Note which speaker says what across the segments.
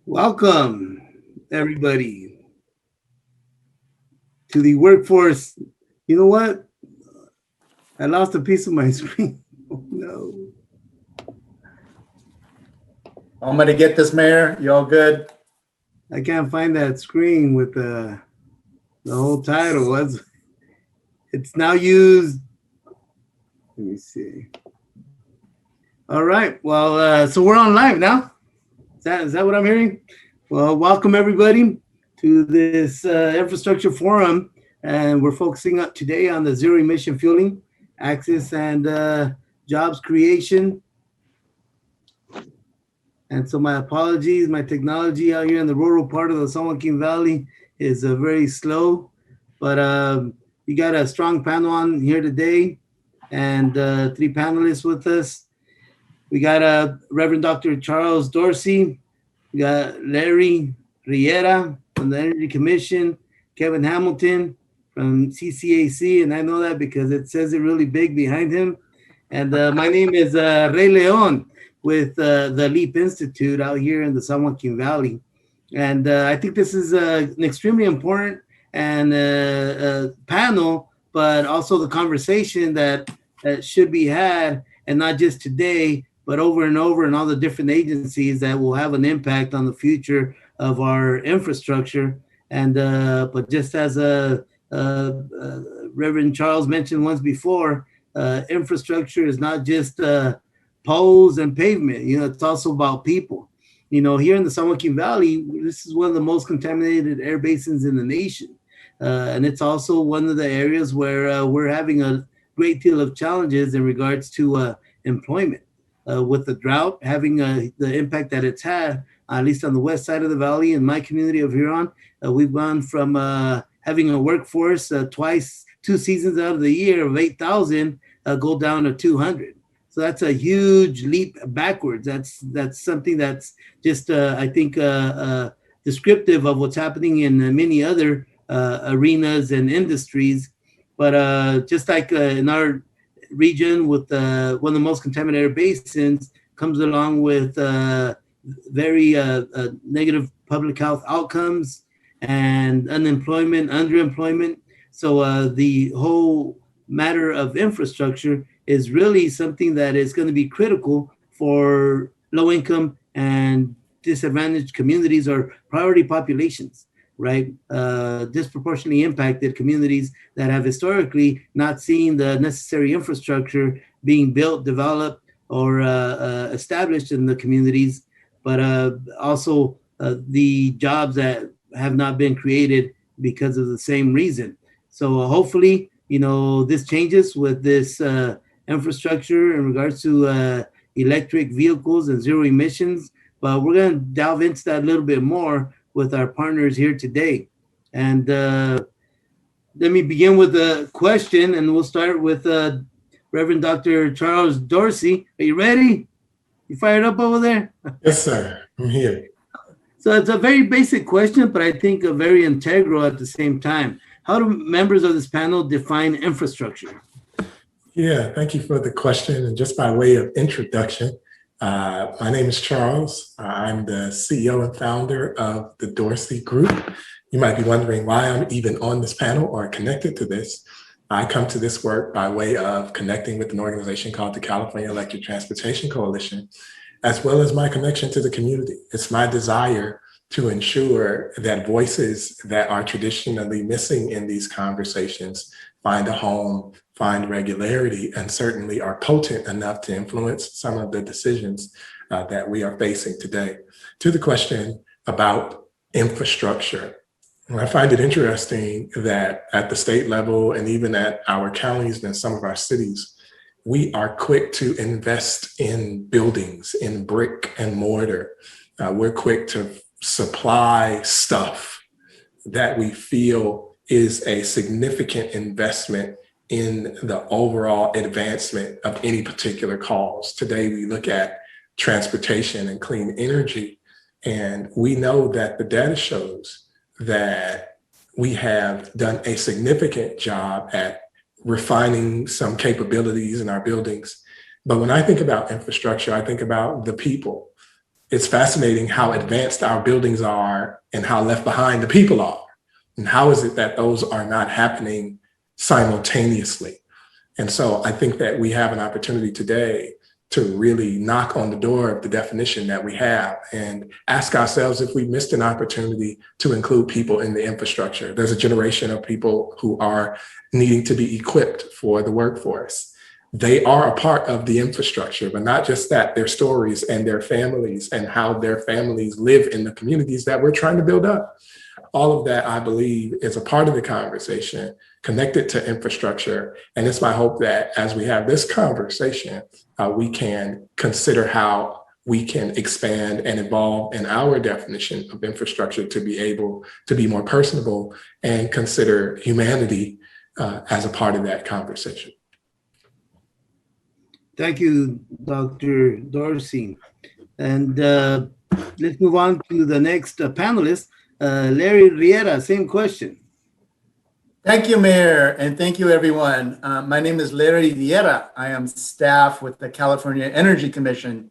Speaker 1: Welcome, everybody, to the workforce. You know what? I lost a piece of my screen. Oh, no.
Speaker 2: I'm gonna get this, Mayor. You all good?
Speaker 1: I can't find that screen with the whole title. It's now used. Let me see. All right. Well, so we're on live now. Is that what I'm hearing? Well, welcome, everybody, to this infrastructure forum. And we're focusing up today on the zero emission fueling, access, and jobs creation. And so my apologies, my technology out here in the rural part of the San Joaquin Valley is very slow, but we got a strong panel on here today and three panelists with us. We got Reverend Dr. Charles Dorsey, we got Larry Riera from the Energy Commission, Kevin Hamilton from CCAC, and I know that because it says it really big behind him. And my name is Ray Leon with the LEAP Institute out here in the San Joaquin Valley. And I think this is an extremely important and panel, but also the conversation that should be had, and not just today, but over and over in all the different agencies that will have an impact on the future of our infrastructure. And but just as Reverend Charles mentioned once before, infrastructure is not just poles and pavement. It's also about people. Here in the San Joaquin Valley, this is one of the most contaminated air basins in the nation. And it's also one of the areas where we're having a great deal of challenges in regards to employment. With the drought having the impact that it's had, at least on the west side of the valley in my community of Huron, we've gone from having a workforce twice, 2 seasons out of the year of 8,000 go down to 200. So that's a huge leap backwards. That's something that's just I think descriptive of what's happening in many other arenas and industries. But just like in our region with one of the most contaminated basins, comes along with very negative public health outcomes and unemployment, underemployment. So the whole matter of infrastructure is really something that is going to be critical for low income and disadvantaged communities or priority populations, right? Disproportionately impacted communities that have historically not seen the necessary infrastructure being built, developed, or established in the communities, but also the jobs that have not been created because of the same reason. So hopefully, this changes with this infrastructure in regards to electric vehicles and zero emissions. But we're going to delve into that a little bit more with our partners here today. And let me begin with a question, and we'll start with Reverend Dr. Charles Dorsey. Are you ready? You fired up over there?
Speaker 3: Yes, sir. I'm here.
Speaker 1: So it's a very basic question, but I think a very integral at the same time. How do members of this panel define infrastructure?
Speaker 3: Yeah, thank you for the question. And just by way of introduction, my name is Charles. I'm the CEO and founder of the Dorsey Group. You might be wondering why I'm even on this panel or connected to this. I come to this work by way of connecting with an organization called the California Electric Transportation Coalition, as well as my connection to the community. It's my desire to ensure that voices that are traditionally missing in these conversations find a home, find regularity, and certainly are potent enough to influence some of the decisions that we are facing today. To the question about infrastructure, I find it interesting that at the state level and even at our counties and some of our cities, we are quick to invest in buildings, in brick and mortar. We're quick to supply stuff that we feel is a significant investment in the overall advancement of any particular cause. Today, we look at transportation and clean energy, and we know that the data shows that we have done a significant job at refining some capabilities in our buildings. But when I think about infrastructure, I think about the people. it's fascinating how advanced our buildings are and how left behind the people are. And how is it that those are not happening simultaneously? And so I think that we have an opportunity today to really knock on the door of the definition that we have and ask ourselves if we missed an opportunity to include people in the infrastructure. There's a generation of people who are needing to be equipped for the workforce. They are a part of the infrastructure, but not just that, their stories and their families and how their families live in the communities that we're trying to build up. All of that, I believe, is a part of the conversation connected to infrastructure. And it's my hope that as we have this conversation, we can consider how we can expand and evolve in our definition of infrastructure to be able to be more personable and consider humanity as a part of that conversation.
Speaker 1: Thank you, Dr. Dorsey. And let's move on to the next panelist, Larry Riera, same question.
Speaker 2: Thank you, Mayor, and thank you, everyone. My name is Larry Riera. I am staff with the California Energy Commission.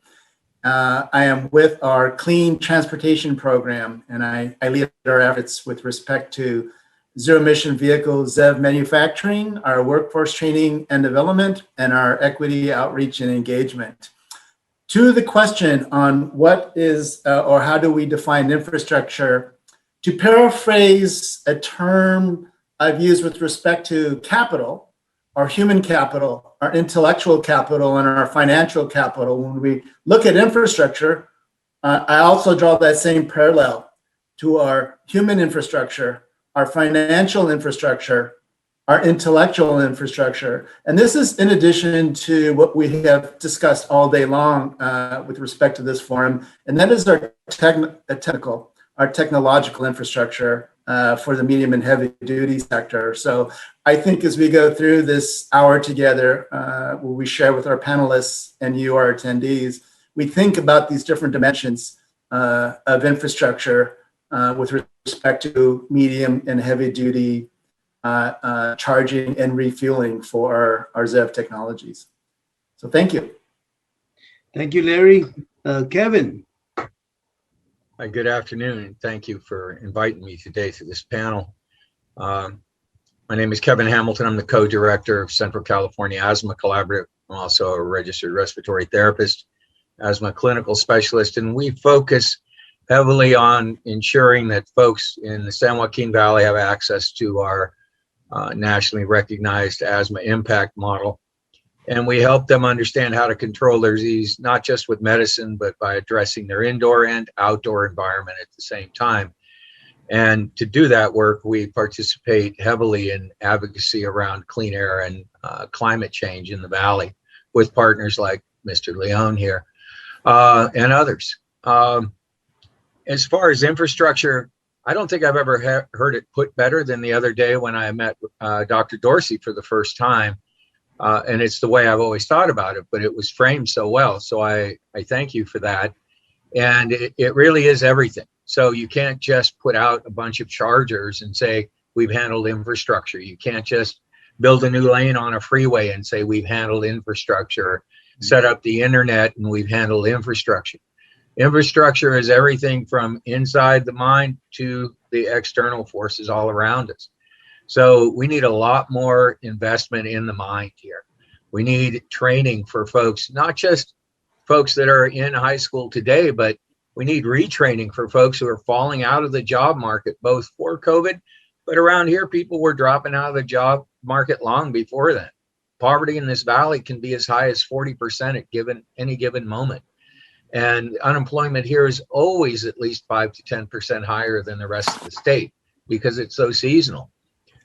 Speaker 2: I am with our Clean Transportation Program, and I lead our efforts with respect to zero-emission vehicle ZEV manufacturing, our workforce training and development, and our equity outreach and engagement. To the question on what is or how do we define infrastructure, to paraphrase a term I've used with respect to capital, our human capital, our intellectual capital, and our financial capital, when we look at infrastructure, I also draw that same parallel to our human infrastructure, our financial infrastructure, our intellectual infrastructure. And this is in addition to what we have discussed all day long with respect to this forum, and that is our technological infrastructure for the medium and heavy duty sector. So I think as we go through this hour together, where we share with our panelists and you, our attendees, we think about these different dimensions of infrastructure with respect to medium and heavy duty charging and refueling for our ZEV technologies. So thank you.
Speaker 1: Thank you, Larry. Kevin.
Speaker 4: Hi, good afternoon, and thank you for inviting me today to this panel. My name is Kevin Hamilton. I'm the co-director of Central California Asthma Collaborative. I'm also a registered respiratory therapist, asthma clinical specialist, and we focus heavily on ensuring that folks in the San Joaquin Valley have access to our nationally recognized asthma impact model. And we help them understand how to control their disease, not just with medicine, but by addressing their indoor and outdoor environment at the same time. And to do that work, we participate heavily in advocacy around clean air and climate change in the Valley with partners like Mr. Leon here and others. As far as infrastructure, I don't think I've ever heard it put better than the other day when I met Dr. Dorsey for the first time. And it's the way I've always thought about it, but it was framed so well. So I thank you for that. And it really is everything. So you can't just put out a bunch of chargers and say, we've handled infrastructure. You can't just build a new lane on a freeway and say, we've handled infrastructure, set up the internet and we've handled infrastructure. Infrastructure is everything from inside the mind to the external forces all around us. So we need a lot more investment in the mind here. We need training for folks, not just folks that are in high school today, but we need retraining for folks who are falling out of the job market, both for COVID, but around here, people were dropping out of the job market long before then. Poverty in this valley can be as high as 40% at any given moment. And unemployment here is always at least 5 to 10% higher than the rest of the state because it's so seasonal.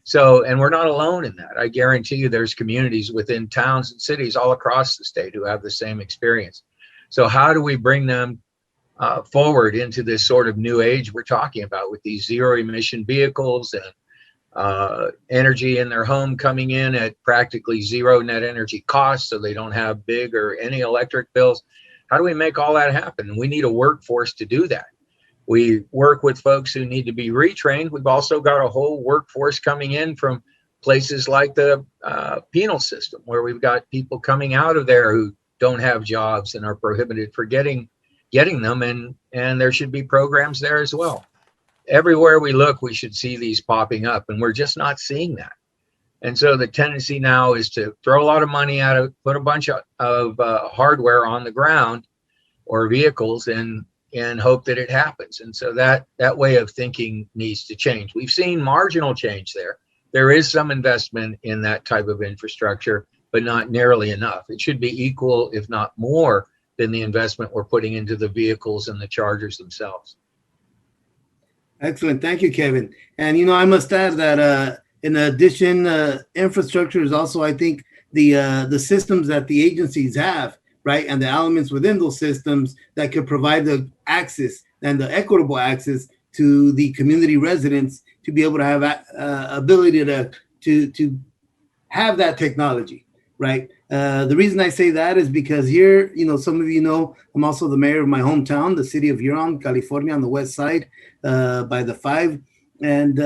Speaker 4: So, and we're not alone in that. I guarantee you there's communities within towns and cities all across the state who have the same experience. So how do we bring them forward into this sort of new age we're talking about with these zero emission vehicles and energy in their home coming in at practically zero net energy costs so they don't have big or any electric bills? How do we make all that happen? We need a workforce to do that. We work with folks who need to be retrained. We've also got a whole workforce coming in from places like the penal system, where we've got people coming out of there who don't have jobs and are prohibited from getting getting them, and there should be programs there as well. Everywhere we look, we should see these popping up, and we're just not seeing that. And so the tendency now is to throw a lot of money at it, put a bunch of hardware on the ground or vehicles, and hope that it happens. And so that way of thinking needs to change. We've seen marginal change there. There is some investment in that type of infrastructure, but not nearly enough. It should be equal, if not more, than the investment we're putting into the vehicles and the chargers themselves.
Speaker 1: Excellent. Thank you, Kevin. And, I must add that in addition, infrastructure is also, I think, the systems that the agencies have, right? And the elements within those systems that could provide the access and the equitable access to the community residents to be able to have ability to have that technology, right? The reason I say that is because here, some of you know, I'm also the mayor of my hometown, the city of Huron, California, on the west side by the 5. And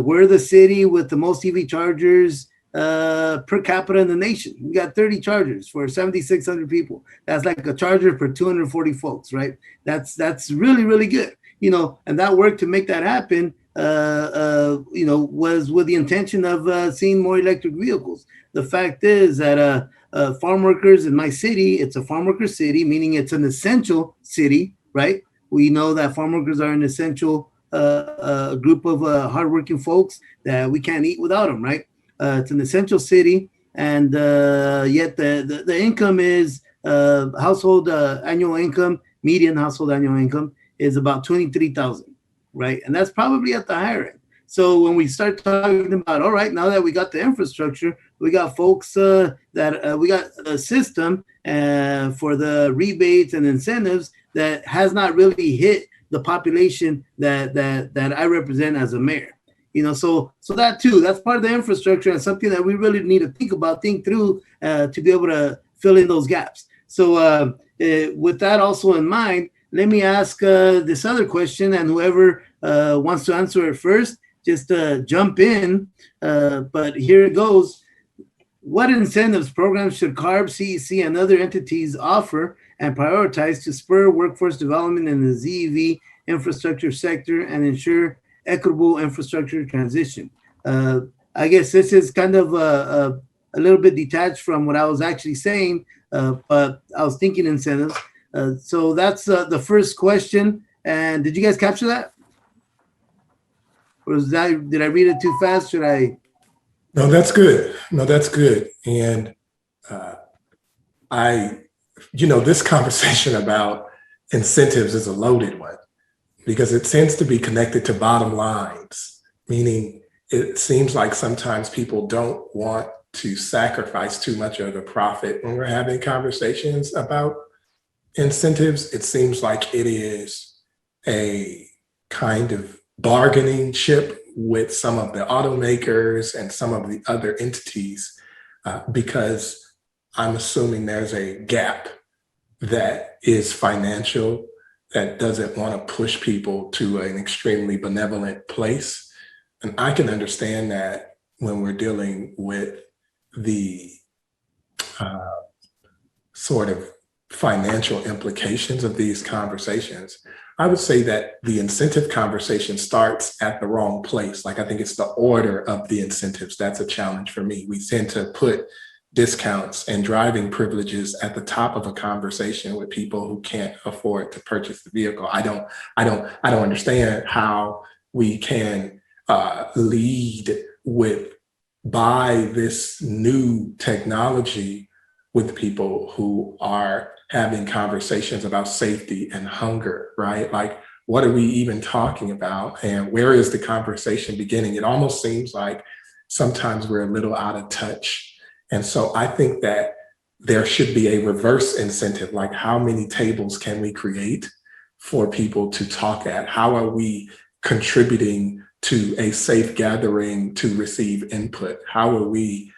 Speaker 1: we're the city with the most EV chargers per capita in the nation. We got 30 chargers for 7,600 people. That's like a charger for 240 folks, right? That's really, really good, and that work to make that happen, was with the intention of seeing more electric vehicles. The fact is that farm workers in my city, it's a farm worker city, meaning it's an essential city, right? We know that farm workers are an essential group of hardworking folks that we can't eat without them, right? It's an essential city, and yet the income is household annual income, median household annual income is about $23,000, right? And that's probably at the higher end. So when we start talking about, all right, now that we got the infrastructure, we got folks that we got a system for the rebates and incentives that has not really hit the population that I represent as a mayor. So that too, that's part of the infrastructure and something that we really need to think through to be able to fill in those gaps. So with that also in mind, let me ask this other question, and whoever wants to answer it first, just jump in. But here it goes. What incentives programs should Carb, CEC, and other entities offer and prioritize to spur workforce development in the ZEV infrastructure sector and ensure equitable infrastructure transition? I guess this is kind of a little bit detached from what I was actually saying, but I was thinking incentives. So that's the first question. And did you guys capture that? Or did I read it too fast? Should I?
Speaker 3: No, that's good. And this conversation about incentives is a loaded one because it tends to be connected to bottom lines, meaning it seems like sometimes people don't want to sacrifice too much of the profit when we're having conversations about incentives. It seems like it is a kind of bargaining chip with some of the automakers and some of the other entities because I'm assuming there's a gap that is financial that doesn't want to push people to an extremely benevolent place. And I can understand that when we're dealing with the sort of financial implications of these conversations. I would say that the incentive conversation starts at the wrong place. Like, I think it's the order of the incentives. That's a challenge for me. We tend to put discounts and driving privileges at the top of a conversation with people who can't afford to purchase the vehicle. I don't understand how we can lead with buy this new technology with people who are having conversations about safety and hunger, right? Like, what are we even talking about? And where is the conversation beginning? It almost seems like sometimes we're a little out of touch. And so I think that there should be a reverse incentive, like how many tables can we create for people to talk at? How are we contributing to a safe gathering to receive input? How are we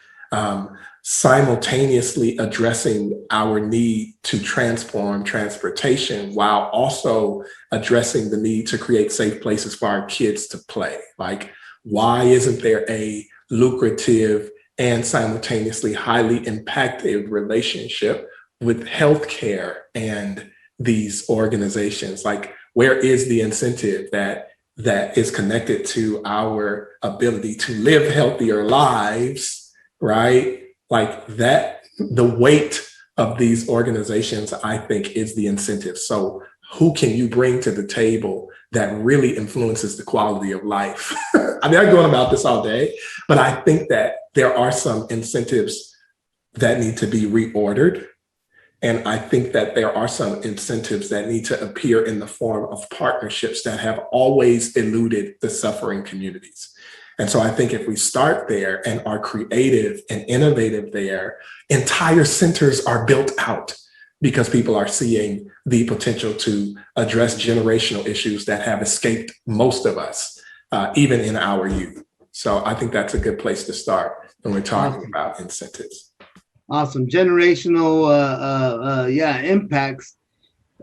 Speaker 3: simultaneously addressing our need to transform transportation while also addressing the need to create safe places for our kids to play? Like, why isn't there a lucrative and simultaneously highly impacted relationship with healthcare and these organizations? Like, where is the incentive that is connected to our ability to live healthier lives, right? Like that, the weight of these organizations, I think, is the incentive. So who can you bring to the table that really influences the quality of life? I mean, I go on about this all day, but I think that there are some incentives that need to be reordered. And I think that there are some incentives that need to appear in the form of partnerships that have always eluded the suffering communities. And so I think if we start there and are creative and innovative there, entire centers are built out because people are seeing the potential to address generational issues that have escaped most of us, even in our youth. So I think that's a good place to start when we're talking about incentives.
Speaker 1: Awesome. Generational impacts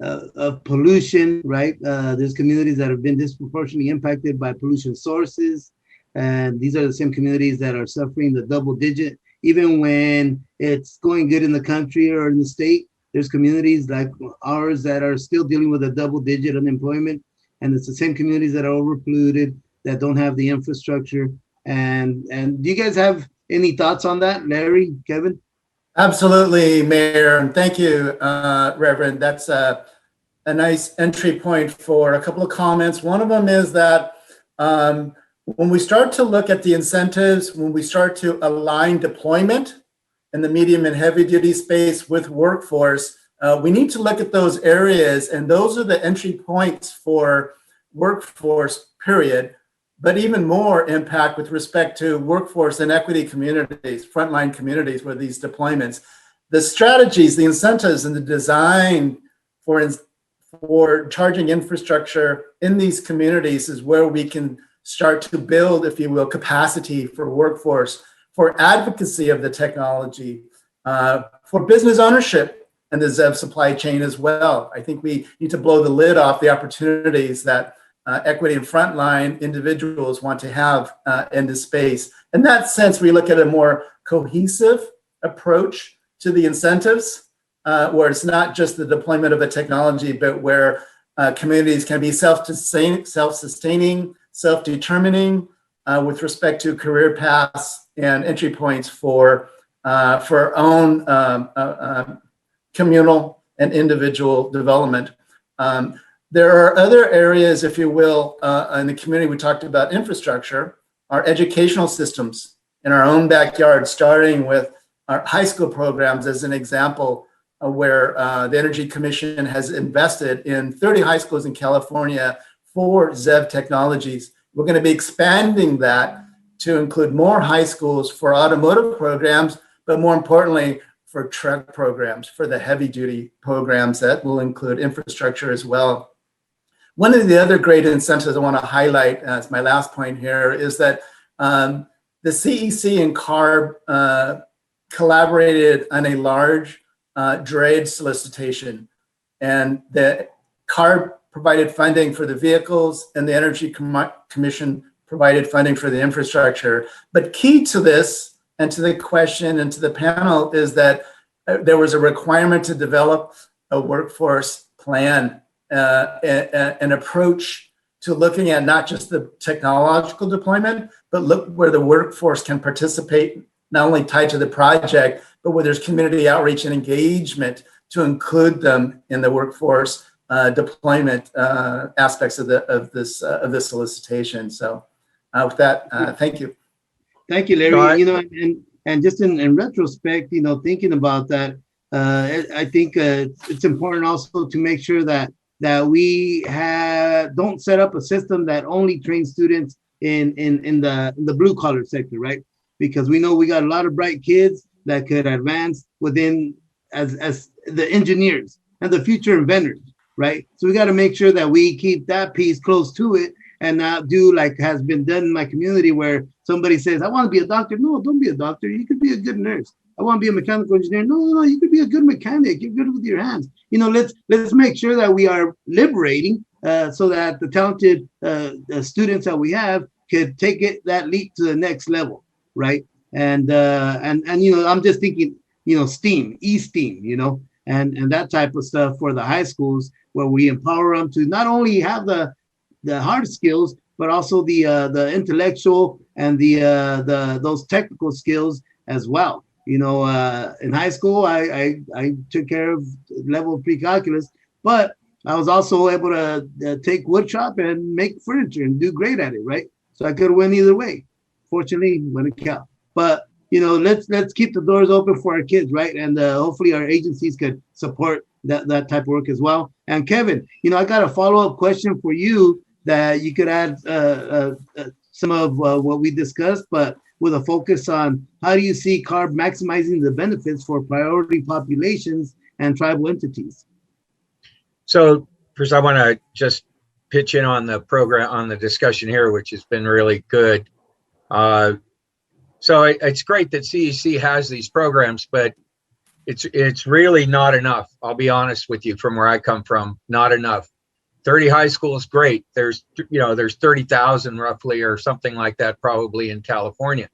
Speaker 1: of pollution, right? There's communities that have been disproportionately impacted by pollution sources. And these are the same communities that are suffering the double digit. Even when it's going good in the country or in the state, there's communities like ours that are still dealing with a double digit unemployment. And it's the same communities that are overpolluted, that don't have the infrastructure. And do you guys have any thoughts on that, Larry, Kevin?
Speaker 2: Absolutely, Mayor, and thank you, Reverend. That's a nice entry point for a couple of comments. One of them is that when we start to look at the incentives, when we start to align deployment in the medium and heavy duty space with workforce, we need to look at those areas, and those are the entry points for workforce, period. But even more impact with respect to workforce and equity communities, frontline communities where these deployments, the strategies, the incentives, and the design for charging infrastructure in these communities is where we can start to build, if you will, capacity for workforce, for advocacy of the technology, for business ownership and the ZEV supply chain as well. I think we need to blow the lid off the opportunities that equity and frontline individuals want to have in this space. In that sense, we look at a more cohesive approach to the incentives, where it's not just the deployment of a technology, but where communities can be self-sustaining, self-determining with respect to career paths and entry points for our own communal and individual development. There are other areas, if you will, in the community. We talked about infrastructure, our educational systems in our own backyard, starting with our high school programs as an example, where the Energy Commission has invested in 30 high schools in California for ZEV technologies. We're going to be expanding that to include more high schools for automotive programs, but more importantly, for truck programs, for the heavy duty programs that will include infrastructure as well. One of the other great incentives I want to highlight as my last point here is that the CEC and Carb collaborated on a large DRAID solicitation, and the Carb provided funding for the vehicles and the Energy Commission provided funding for the infrastructure. But key to this and to the question and to the panel is that there was a requirement to develop a workforce plan, an approach to looking at not just the technological deployment, but look where the workforce can participate, not only tied to the project, but where there's community outreach and engagement to include them in the workforce deployment aspects of this solicitation. So with that, thank you.
Speaker 1: Thank you, Larry. You know, and just in retrospect, you know, thinking about that, I think it's important also to make sure that we don't set up a system that only trains students in the blue collar sector, right? Because we know we got a lot of bright kids that could advance within as the engineers and the future inventors, right? So we got to make sure that we keep that piece close to it and not do like has been done in my community where somebody says, I want to be a doctor. No, don't be a doctor. You could be a good nurse. I want to be a mechanical engineer. No, you could be a good mechanic. You're good with your hands. You know, let's make sure that we are liberating so that the talented students that we have could take that leap to the next level, right? And you know, I'm just thinking, you know, STEAM, E-STEAM, you know, and that type of stuff for the high schools, where we empower them to not only have the hard skills, but also the intellectual and the those technical skills as well. You know, in high school, I took care of level of pre-calculus, but I was also able to take wood shop and make furniture and do great at it, right? So I could win either way. Fortunately, when it counts. But you know, let's keep the doors open for our kids, right? And hopefully our agencies could support that type of work as well. And Kevin, you know, I got a follow-up question for you that you could add some of what we discussed, but with a focus on how do you see CARB maximizing the benefits for priority populations and tribal entities?
Speaker 4: So first, I want to just pitch in on the program, on the discussion here, which has been really good. So it's great that CEC has these programs, but it's really not enough. I'll be honest with you, from where I come from, not enough. 30 high schools, great. There's 30,000 roughly, or something like that, probably in California.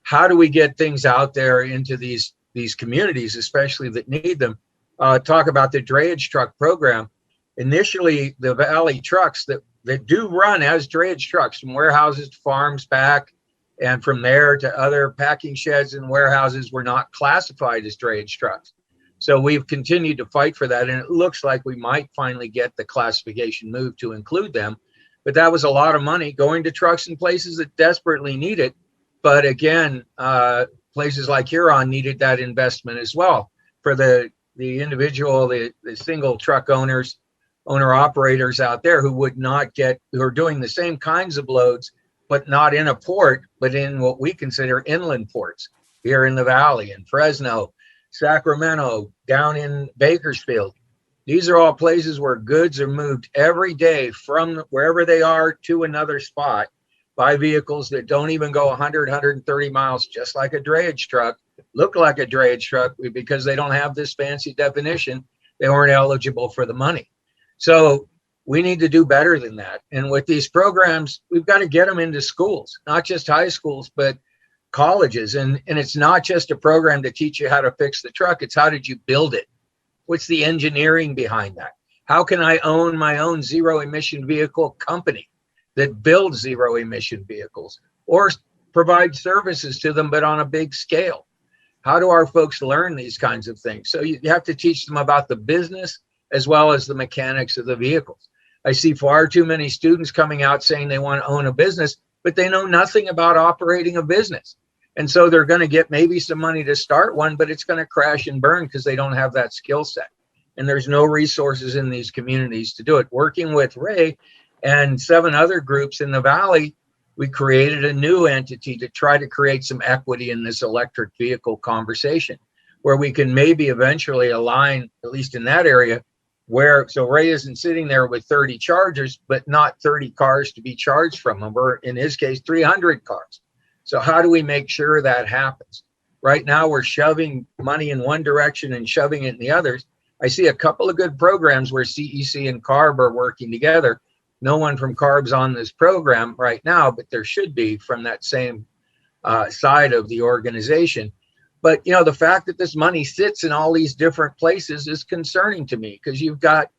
Speaker 4: How do we get things out there into these communities, especially that need them? Talk about the drayage truck program. Initially, the Valley trucks that do run as drayage trucks from warehouses to farms back, and from there to other packing sheds and warehouses, were not classified as drayage trucks. So we've continued to fight for that, and it looks like we might finally get the classification moved to include them. But that was a lot of money going to trucks in places that desperately need it. But again, places like Huron needed that investment as well. For the individual, the single truck owner operators out there who are doing the same kinds of loads, but not in a port, but in what we consider inland ports here in the Valley, in Fresno, Sacramento, down in Bakersfield. These are all places where goods are moved every day from wherever they are to another spot by vehicles that don't even go 100, 130 miles, just like a drayage truck, look like a drayage truck. Because they don't have this fancy definition, they weren't eligible for the money. So we need to do better than that. And with these programs, we've got to get them into schools, not just high schools, but colleges. And it's not just a program to teach you how to fix the truck. It's how did you build it? What's the engineering behind that? How can I own my own zero-emission vehicle company that builds zero-emission vehicles, or provide services to them, but on a big scale? How do our folks learn these kinds of things? So you have to teach them about the business as well as the mechanics of the vehicles. I see far too many students coming out saying they want to own a business, but they know nothing about operating a business. And so they're going to get maybe some money to start one, but it's going to crash and burn because they don't have that skill set. And there's no resources in these communities to do it. Working with Ray and 7 other groups in the Valley, we created a new entity to try to create some equity in this electric vehicle conversation, where we can maybe eventually align, at least in that area, so Ray isn't sitting there with 30 chargers, but not 30 cars to be charged from them, or in his case, 300 cars. So how do we make sure that happens? Right now, we're shoving money in one direction and shoving it in the others. I see a couple of good programs where CEC and Carb are working together. No one from Carb's on this program right now, but there should be from that same side of the organization. But, you know, the fact that this money sits in all these different places is concerning to me, because you've got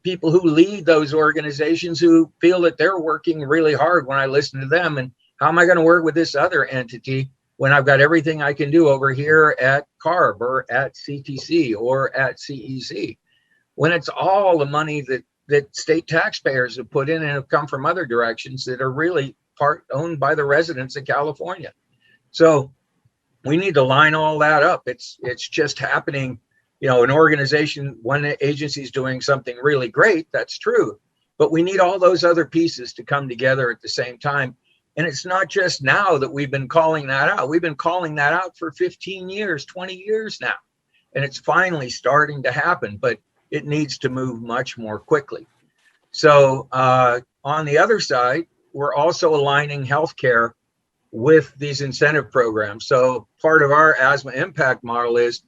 Speaker 4: people who lead those organizations who feel that they're working really hard when I listen to them. And how am I going to work with this other entity when I've got everything I can do over here at CARB or at CTC or at CEC, when it's all the money that state taxpayers have put in and have come from other directions that are really part owned by the residents of California? So we need to line all that up. It's just happening, you know, an organization, one agency is doing something really great. That's true. But we need all those other pieces to come together at the same time. And it's not just now that we've been calling that out. We've been calling that out for 15 years, 20 years now. And it's finally starting to happen, but it needs to move much more quickly. So on the other side, we're also aligning healthcare with these incentive programs. So part of our asthma impact model is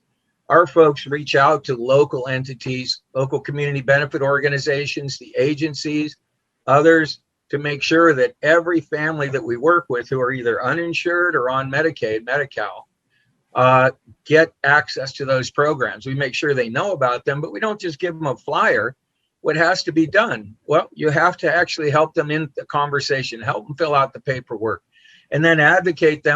Speaker 4: our folks reach out to local entities, local community benefit organizations, the agencies, others, to make sure that every family that we work with who are either uninsured or on Medicaid, Medi-Cal, get access to those programs. We make sure they know about them, but we don't just give them a flyer. What has to be done? Well, you have to actually help them in the conversation, help them fill out the paperwork, and then advocate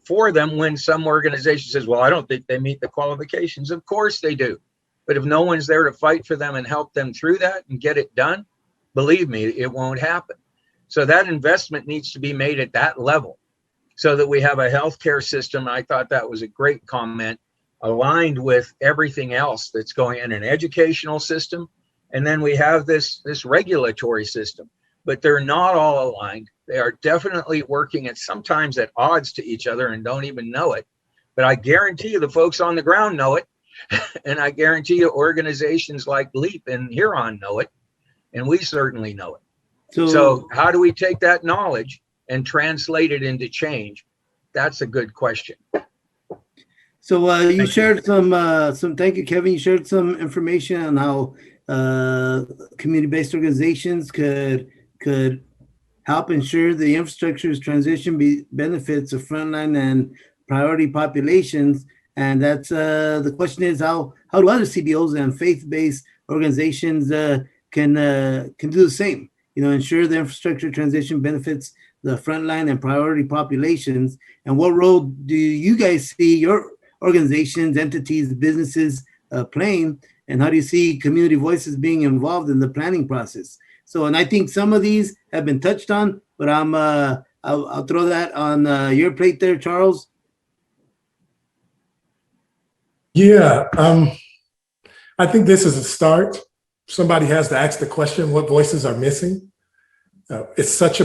Speaker 4: for them when some organization says, well, I don't think they meet the qualifications. Of course they do. But if no one's there to fight for them and help them through that and get it done, believe me, it won't happen. So that investment needs to be made at that level so that we have a healthcare system. I thought that was a great comment, aligned with everything else that's going in an educational system. And then we have this regulatory system, but they're not all aligned. They are definitely working sometimes at odds to each other and don't even know it. But I guarantee you the folks on the ground know it. And I guarantee you organizations like LEAP and Huron know it. And we certainly know it. So how do we take that knowledge and translate it into change? That's a good question.
Speaker 1: So you shared some, thank you, Kevin. You shared some information on how community-based organizations could help ensure the infrastructure's transition benefits of frontline and priority populations. And that's the question is how do other CBOs and faith-based organizations can do the same? Ensure the infrastructure transition benefits the frontline and priority populations. And what role do you guys see your organizations, entities, businesses playing? And how do you see community voices being involved in the planning process? So, and I think some of these have been touched on, but I'll throw that on your plate there, Charles.
Speaker 3: Yeah, I think this is a start. Somebody has to ask the question, what voices are missing? It's such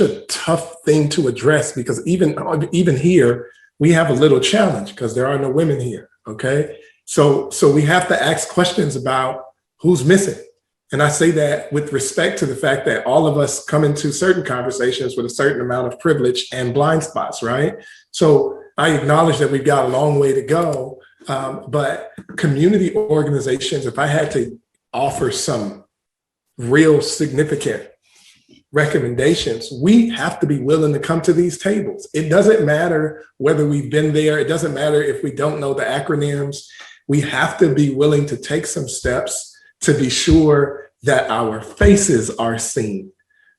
Speaker 3: a tough thing to address because even here, we have a little challenge because there are no women here, okay? So we have to ask questions about who's missing. And I say that with respect to the fact that all of us come into certain conversations with a certain amount of privilege and blind spots, right? So I acknowledge that we've got a long way to go, but community organizations, if I had to offer some real significant recommendations, we have to be willing to come to these tables. It doesn't matter whether we've been there. It doesn't matter if we don't know the acronyms. We have to be willing to take some steps to be sure that our faces are seen,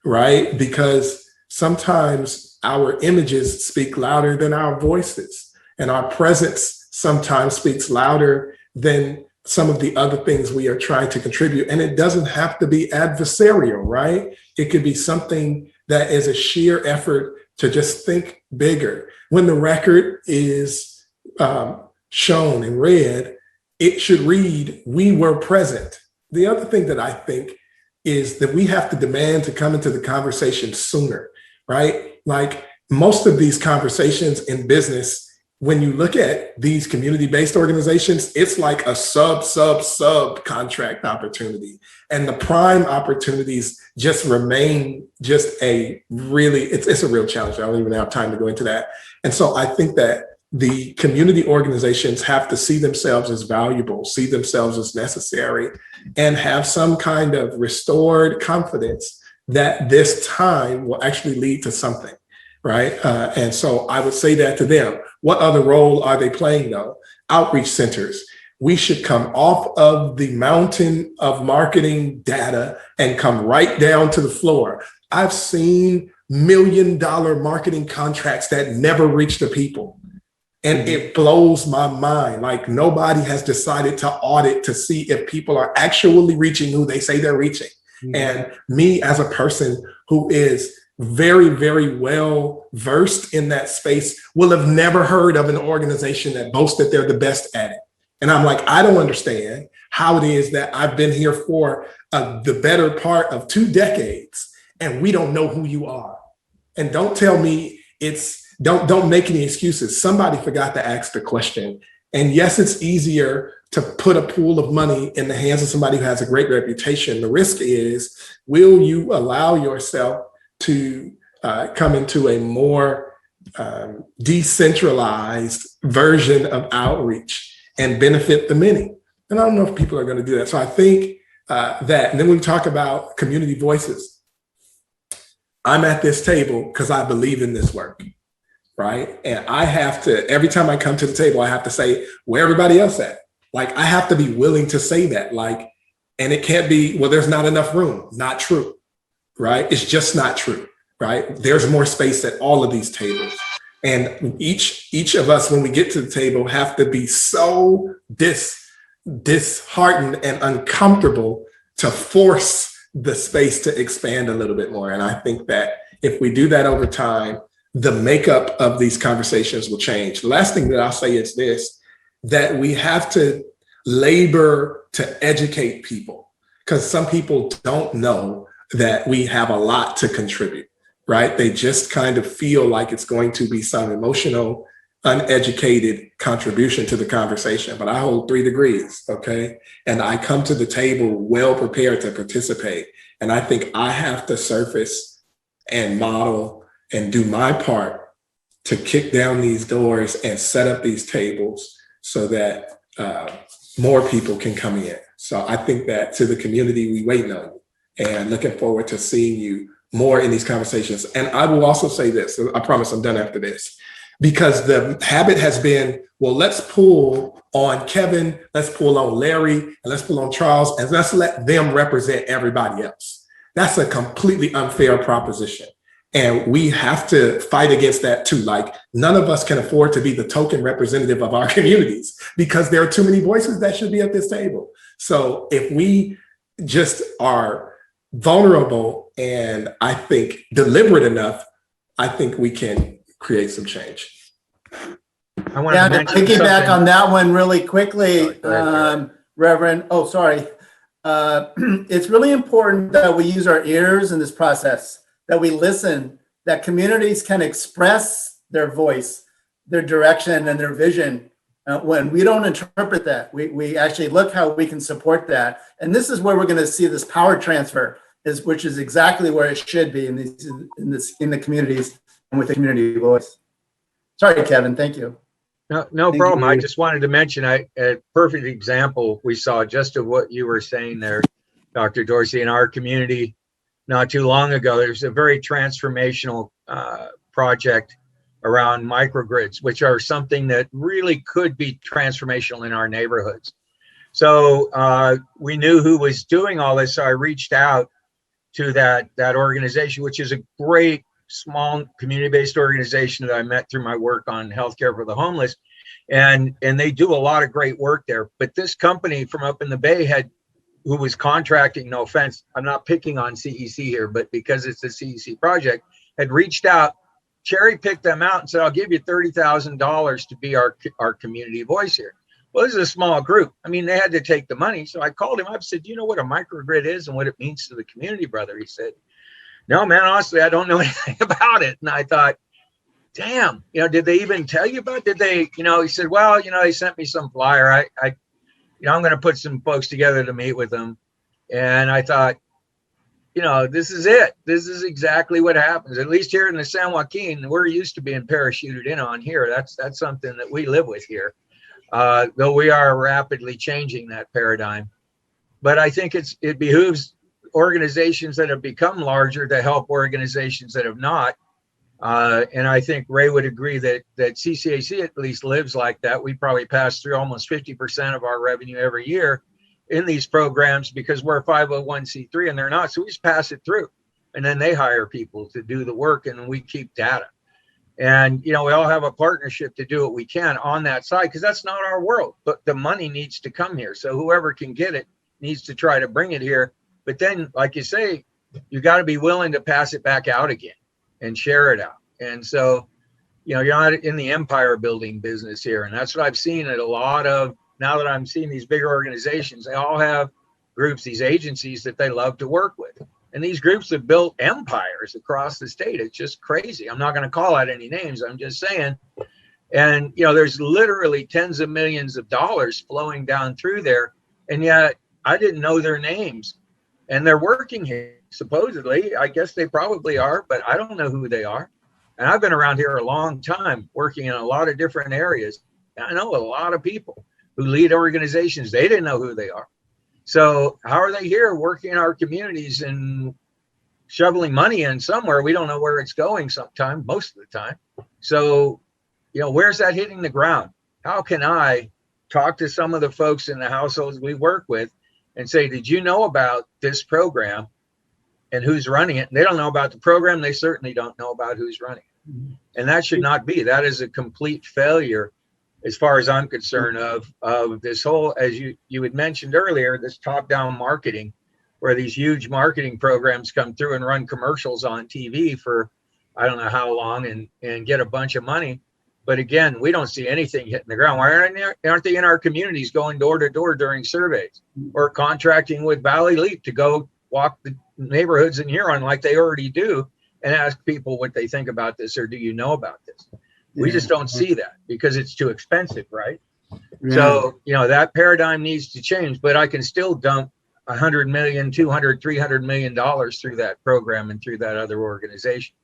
Speaker 3: right? Because sometimes our images speak louder than our voices, and our presence sometimes speaks louder than some of the other things we are trying to contribute. And it doesn't have to be adversarial, right? It could be something that is a sheer effort to just think bigger. When the record is shown and read, it should read, "We were present." The other thing that I think is that we have to demand to come into the conversation sooner, right? Like most of these conversations in business, when you look at these community-based organizations, it's like a sub contract opportunity. And the prime opportunities just remain just it's a real challenge. I don't even have time to go into that. And so I think that the community organizations have to see themselves as valuable, see themselves as necessary, and have some kind of restored confidence that this time will actually lead to something, right? And so I would say that to them. What other role are they playing though? Outreach centers. We should come off of the mountain of marketing data and come right down to the floor. I've seen $1 million marketing contracts that never reach the people. And it blows my mind. Like nobody has decided to audit to see if people are actually reaching who they say they're reaching. Mm-hmm. And me as a person who is very, very well versed in that space will have never heard of an organization that boasts that they're the best at it. And I'm like, I don't understand how it is that I've been here for the better part of 2 decades and we don't know who you are. And don't tell me don't make any excuses. Somebody forgot to ask the question. And yes, it's easier to put a pool of money in the hands of somebody who has a great reputation. The risk is, will you allow yourself to come into a more decentralized version of outreach and benefit the many? And I don't know if people are going to do that. So I think that, and then when we talk about community voices, I'm at this table because I believe in this work. right? And I have to, every time I come to the table, I have to say, where everybody else at? Like, I have to be willing to say that, like, and it can't be, well, there's not enough room. Not true, right? It's just not true, right? There's more space at all of these tables. And each of us, when we get to the table, have to be so disheartened and uncomfortable to force the space to expand a little bit more. And I think that if we do that over time, the makeup of these conversations will change. The last thing that I'll say is this, that we have to labor to educate people, because some people don't know that we have a lot to contribute, right? They just kind of feel like it's going to be some emotional, uneducated contribution to the conversation. But I hold 3 degrees, okay? And I come to the table well prepared to participate. And I think I have to surface and model and do my part to kick down these doors and set up these tables so that more people can come in. So I think that to the community, we waiting on you and looking forward to seeing you more in these conversations. And I will also say this, I promise I'm done after this, because the habit has been, well, let's pull on Kevin, let's pull on Larry, and let's pull on Charles, and let's let them represent everybody else. That's a completely unfair proposition. And we have to fight against that too. Like, none of us can afford to be the token representative of our communities because there are too many voices that should be at this table. So if we just are vulnerable and I think deliberate enough, I think we can create some change.
Speaker 2: I want to piggyback on that one really quickly, Reverend. Oh, sorry. It's really important that we use our ears in this process, that we listen, that communities can express their voice, their direction, and their vision. When we don't interpret that, we actually look how we can support that. And this is where we're going to see this power transfer, which is exactly where it should be in the communities and with the community voice. Sorry, Kevin. Thank you.
Speaker 4: No problem. I just wanted to mention a perfect example we saw just of what you were saying there, Dr. Dorsey. In our community not too long ago, there's a very transformational project around microgrids, which are something that really could be transformational in our neighborhoods. So we knew who was doing all this. So I reached out to that organization, which is a great small community-based organization that I met through my work on healthcare for the homeless. And they do a lot of great work there. But this company from up in the Bay who was contracting, no offense, I'm not picking on CEC here, but because it's a CEC project, had reached out, cherry-picked them out and said, I'll give you $30,000 to be our community voice here. Well, this is a small group. I mean, they had to take the money. So I called him up and said, you know what a microgrid is and what it means to the community, brother? He said, no, man, honestly, I don't know anything about it. And I thought, damn, did they even tell you about it? Did they, he said, well, they sent me some flyer. I'm going to put some folks together to meet with them. And I thought, this is it. This is exactly what happens. At least here in the San Joaquin, we're used to being parachuted in on here. That's something that we live with here. Though we are rapidly changing that paradigm. But I think it behooves organizations that have become larger to help organizations that have not. And I think Ray would agree that CCAC at least lives like that. We probably pass through almost 50% of our revenue every year in these programs because we're a 501c3 and they're not. So we just pass it through. And then they hire people to do the work and we keep data. And, we all have a partnership to do what we can on that side because that's not our world. But the money needs to come here. So whoever can get it needs to try to bring it here. But then, like you say, you got to be willing to pass it back out again and share it out. And so, you're not in the empire building business here. And that's what I've seen at a lot of, now that I'm seeing these bigger organizations, they all have groups, these agencies that they love to work with. And these groups have built empires across the state. It's just crazy. I'm not going to call out any names. I'm just saying. And, there's literally tens of millions of dollars flowing down through there. And yet I didn't know their names. And they're working here, supposedly. I guess they probably are, but I don't know who they are. And I've been around here a long time, working in a lot of different areas. And I know a lot of people who lead organizations. They didn't know who they are. So how are they here working in our communities and shoveling money in somewhere. We don't know where it's going sometime, most of the time. So, where's that hitting the ground? How can I talk to some of the folks in the households we work with and say, did you know about this program and who's running it? And they don't know about the program. They certainly don't know about who's running it. And that should not be. That is a complete failure, as far as I'm concerned, of this whole, as you had mentioned earlier, this top-down marketing, where these huge marketing programs come through and run commercials on TV for I don't know how long and get a bunch of money. But again, we don't see anything hitting the ground. Why aren't they in our communities going door to door during surveys, or contracting with Valley Leap to go walk the neighborhoods in Huron like they already do and ask people what they think about this, or do you know about this? We just don't see that because it's too expensive, right? So, that paradigm needs to change, but I can still dump $100 million, $200, $300 million through that program and through that other organization.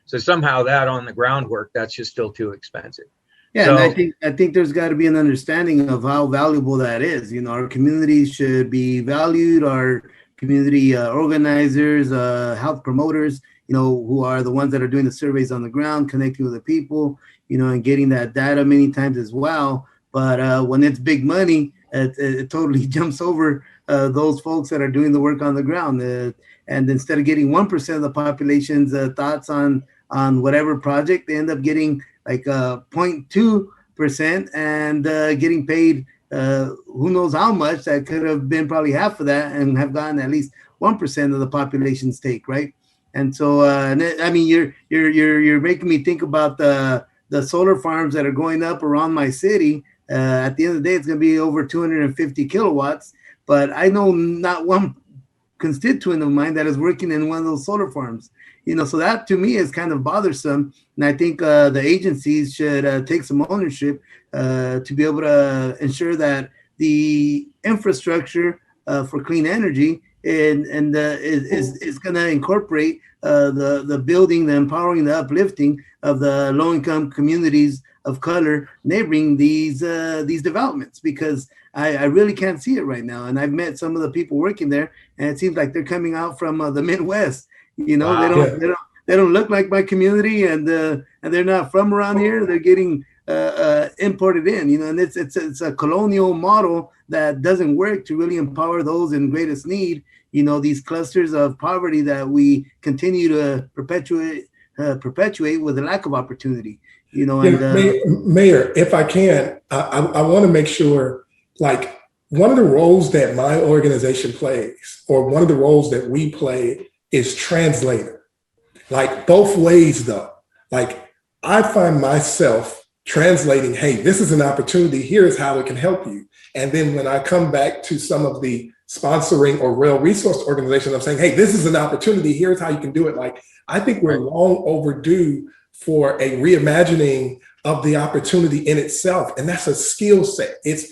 Speaker 4: So somehow that on the groundwork, that's just still too expensive.
Speaker 1: Yeah,
Speaker 4: so,
Speaker 1: and I think there's got to be an understanding of how valuable that is. Our communities should be valued. Our community organizers, health promoters, who are the ones that are doing the surveys on the ground, connecting with the people, and getting that data many times as well. But when it's big money, it totally jumps over those folks that are doing the work on the ground. And instead of getting 1% of the population's thoughts on whatever project, they end up getting like 0.2% and getting paid who knows how much. That could have been probably half of that and have gotten at least 1% of the population's take, right? And so, you're making me think about the solar farms that are going up around my city. At the end of the day, it's going to be over 250 kilowatts. But I know not one constituent of mine that is working in one of those solar farms. So that to me is kind of bothersome. And I think the agencies should take some ownership to be able to ensure that the infrastructure for clean energy is going to incorporate the building, the empowering, the uplifting of the low-income communities of color neighboring these developments, because I really can't see it right now. And I've met some of the people working there, and it seems like they're coming out from the Midwest.
Speaker 4: Wow.
Speaker 1: They don't look like my community, and they're not from around here. They're getting imported in, and it's a colonial model that doesn't work to really empower those in greatest need. These clusters of poverty that we continue to perpetuate with a lack of opportunity.
Speaker 3: Mayor, if I can, I want to make sure, like, one of the roles that my organization plays, or one of the roles that we play, is translator. Like, both ways though. Like, I find myself translating, hey, this is an opportunity, here's how it can help you. And then when I come back to some of the sponsoring or real resource organizations, I'm saying, hey, this is an opportunity, here's how you can do it. Like, I think we're long overdue for a reimagining of the opportunity in itself. And that's a skill set. It's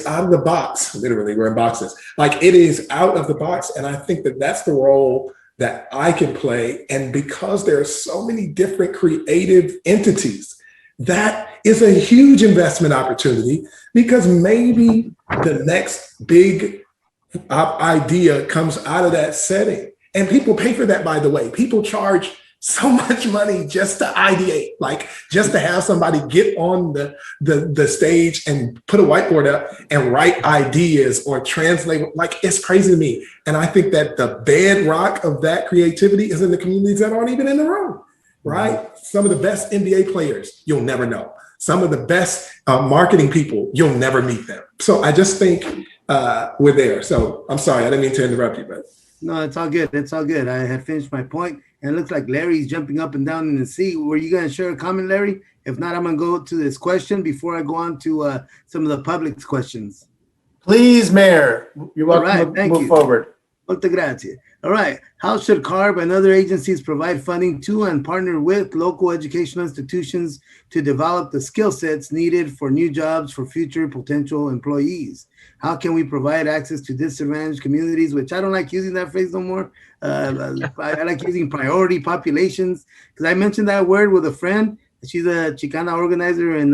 Speaker 3: out of the box. Literally, we're in boxes. Like, it is out of the box. And I think that that's the role that I can play. And because there are so many different creative entities, that is a huge investment opportunity, because maybe the next big idea comes out of that setting. And people pay for that, by the way. People charge so much money just to ideate, like just to have somebody get on the stage and put a whiteboard up and write ideas or translate. Like, it's crazy to me. And I think that the bedrock of that creativity is in the communities that aren't even in the room, right? Some of the best NBA players, you'll never know. Some of the best marketing people, you'll never meet them. So I just think we're there. So I'm sorry, I didn't mean to interrupt you, but.
Speaker 1: No, it's all good. It's all good. I had finished my point, and it looks like Larry's jumping up and down in the seat. Were you going to share a comment, Larry? If not, I'm going to go to this question before I go on to some of the public's questions.
Speaker 2: Please, Mayor, you're welcome.
Speaker 1: All right,
Speaker 2: to move forward.
Speaker 1: Molte grazie. All right. How should Carb and other agencies provide funding to and partner with local educational institutions to develop the skill sets needed for new jobs for future potential employees? How can we provide access to disadvantaged communities, which I don't like using that phrase no more. I like using priority populations, because I mentioned that word with a friend. She's a Chicana organizer in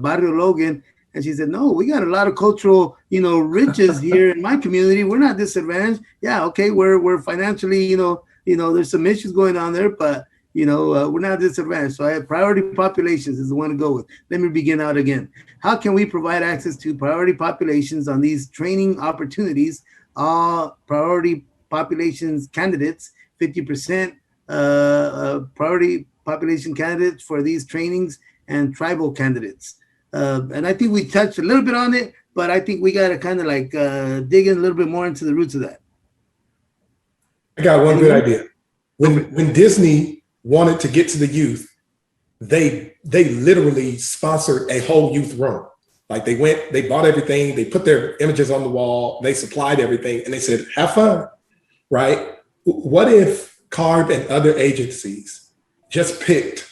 Speaker 1: Barrio Logan. And she said, no, we got a lot of cultural, riches here in my community. We're not disadvantaged. Yeah, okay, we're financially, there's some issues going on there, but we're not disadvantaged. So I have priority populations is the one to go with. Let me begin out again. How can we provide access to priority populations on these training opportunities? Priority populations candidates, 50% priority population candidates for these trainings, and tribal candidates. And I think we touched a little bit on it, but I think we got to kind of like dig in a little bit more into the roots of that.
Speaker 3: I got one good idea. When Disney wanted to get to the youth, they literally sponsored a whole youth room. Like they bought everything, they put their images on the wall, they supplied everything, and they said, have fun, right? What if Carb and other agencies just picked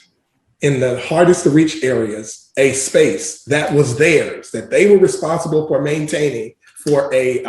Speaker 3: in the hardest to reach areas a space that was theirs, that they were responsible for maintaining for a,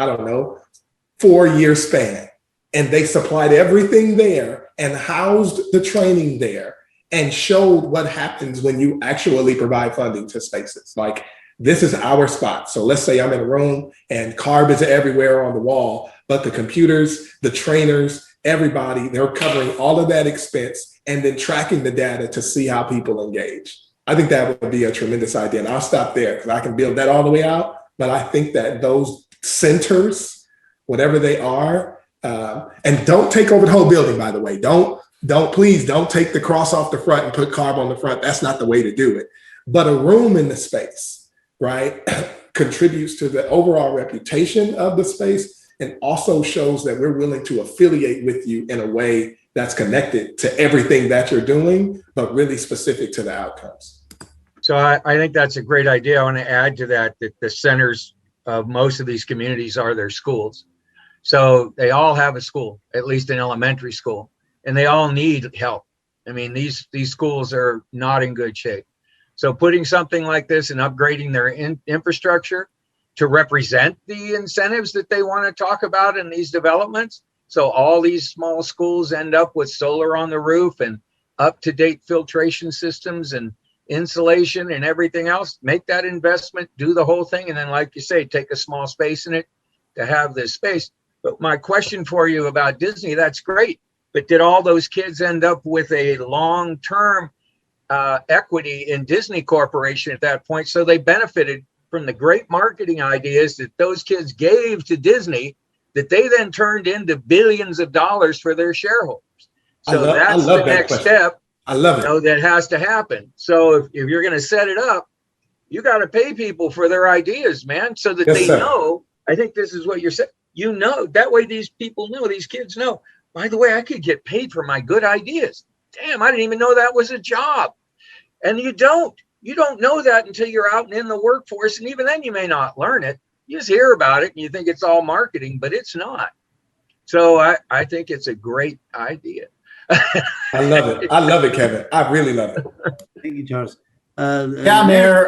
Speaker 3: 4-year span. And they supplied everything there and housed the training there and showed what happens when you actually provide funding to spaces. Like, this is our spot. So let's say I'm in a room and Carb is everywhere on the wall, but the computers, the trainers, everybody, they're covering all of that expense and then tracking the data to see how people engage. I think that would be a tremendous idea. And I'll stop there because I can build that all the way out. But I think that those centers, whatever they are, and don't take over the whole building, by the way. Please don't take the cross off the front and put Carb on the front. That's not the way to do it. But a room in the space, right, contributes to the overall reputation of the space and also shows that we're willing to affiliate with you in a way that's connected to everything that you're doing, but really specific to the outcomes.
Speaker 4: So I think that's a great idea. I want to add to that the centers of most of these communities are their schools. So they all have a school, at least an elementary school, and they all need help. I mean, these schools are not in good shape. So putting something like this and upgrading their infrastructure to represent the incentives that they want to talk about in these developments. So all these small schools end up with solar on the roof and up-to-date filtration systems and insulation and everything else. Make that investment, do the whole thing, and then, like you say, take a small space in it to have this space. But my question for you about Disney, that's great. But did all those kids end up with a long-term equity in Disney Corporation at that point? So they benefited from the great marketing ideas that those kids gave to Disney that they then turned into billions of dollars for their shareholders. So that's the next step.
Speaker 3: I love it.
Speaker 4: That has to happen. So if you're going to set it up, you got to pay people for their ideas, man, so that they know. I think this is what you're saying. That way these people know, these kids know, by the way, I could get paid for my good ideas. Damn, I didn't even know that was a job. And you don't know that until you're out and in the workforce. And even then you may not learn it. You just hear about it and you think it's all marketing, but it's not. So I think it's a great idea.
Speaker 3: I love it. I love it, Kevin. I really love it.
Speaker 1: Thank you, Charles.
Speaker 2: Yeah, Mayor.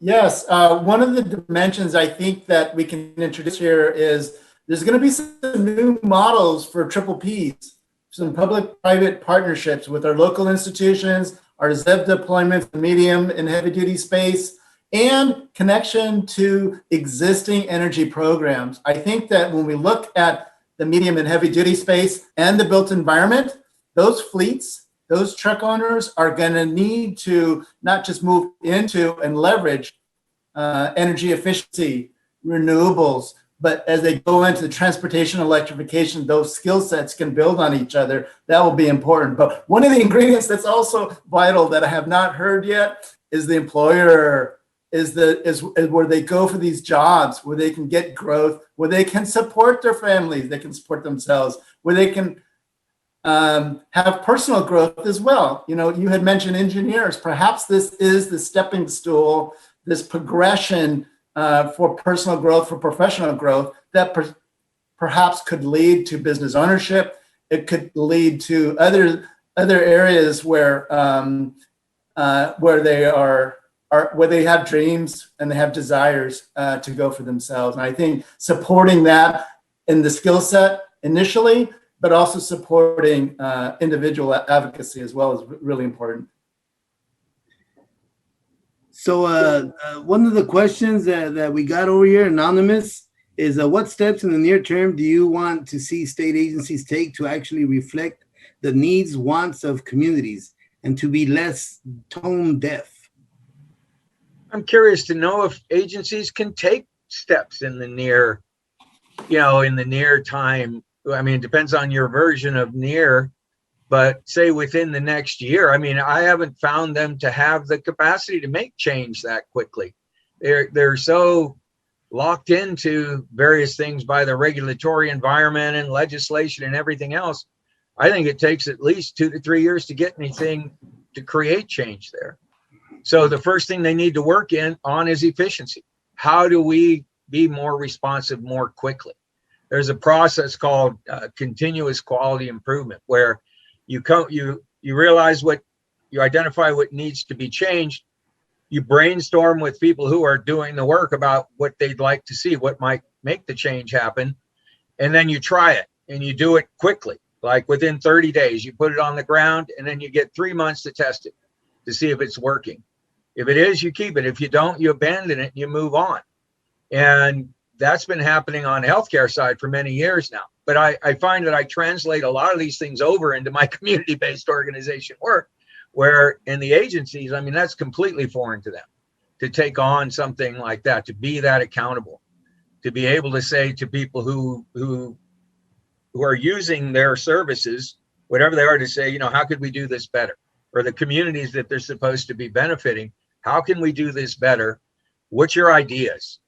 Speaker 2: Yes. One of the dimensions I think that we can introduce here is there's going to be some new models for triple Ps, some public-private partnerships with our local institutions, our ZEV deployments, medium and heavy-duty space, and connection to existing energy programs. I think that when we look at the medium and heavy-duty space and the built environment, those fleets, those truck owners are going to need to not just move into and leverage energy efficiency, renewables, but as they go into the transportation electrification, those skill sets can build on each other. That will be important. But one of the ingredients that's also vital that I have not heard yet is the employer, is where they go for these jobs, where they can get growth, where they can support their families, they can support themselves, where they can have personal growth as well. You had mentioned engineers. Perhaps this is the stepping stool, this progression for personal growth, for professional growth that perhaps could lead to business ownership. It could lead to other areas where they have dreams and they have desires to go for themselves. And I think supporting that in the skill set initially, but also supporting individual advocacy as well is really important.
Speaker 1: So one of the questions that we got over here, anonymous, is what steps in the near term do you want to see state agencies take to actually reflect the needs, wants of communities and to be less tone deaf?
Speaker 4: I'm curious to know if agencies can take steps in the near, in the near time. I mean, it depends on your version of near, but say within the next year. I mean, I haven't found them to have the capacity to make change that quickly. They're so locked into various things by the regulatory environment and legislation and everything else. I think it takes at least 2 to 3 years to get anything to create change there. So the first thing they need to work on is efficiency. How do we be more responsive more quickly? There's a process called continuous quality improvement, where you realize you identify what needs to be changed. You brainstorm with people who are doing the work about what they'd like to see, what might make the change happen. And then you try it, and you do it quickly. Like within 30 days, you put it on the ground, and then you get 3 months to test it to see if it's working. If it is, you keep it. If you don't, you abandon it and you move on. And that's been happening on the healthcare side for many years now. But I find that I translate a lot of these things over into my community-based organization work, where in the agencies, I mean, that's completely foreign to them to take on something like that, to be that accountable, to be able to say to people who are using their services, whatever they are, to say, how could we do this better? Or the communities that they're supposed to be benefiting, how can we do this better? What's your ideas?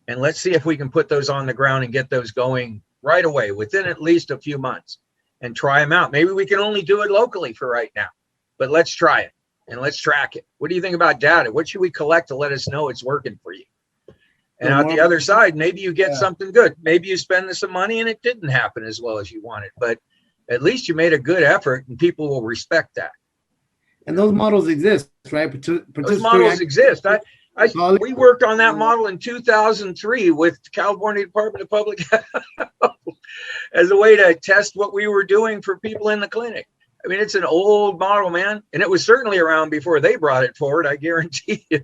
Speaker 4: And let's see if we can put those on the ground and get those going right away, within at least a few months, and try them out. Maybe we can only do it locally for right now, but let's try it and let's track it. What do you think about data? What should we collect to let us know it's working for you? And on the other side, maybe you get something good. Maybe you spend some money and it didn't happen as well as you wanted, but at least you made a good effort, and people will respect that.
Speaker 1: And those models exist, right?
Speaker 4: Those models exist. We worked on that model in 2003 with the California Department of Public Health as a way to test what we were doing for people in the clinic. I mean, it's an old model, man. And it was certainly around before they brought it forward, I guarantee you.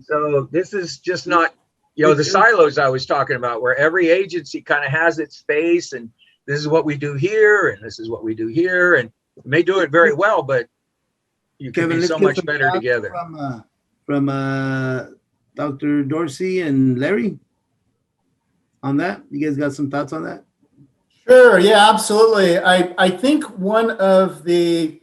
Speaker 4: So this is just not, the silos I was talking about, where every agency kind of has its space, and this is what we do here, and this is what we do here. And you may do it very well, but you can be so much better together.
Speaker 1: From Dr. Dorsey and Larry on that? You guys got some thoughts on that?
Speaker 2: Sure. Yeah, absolutely. I think one of the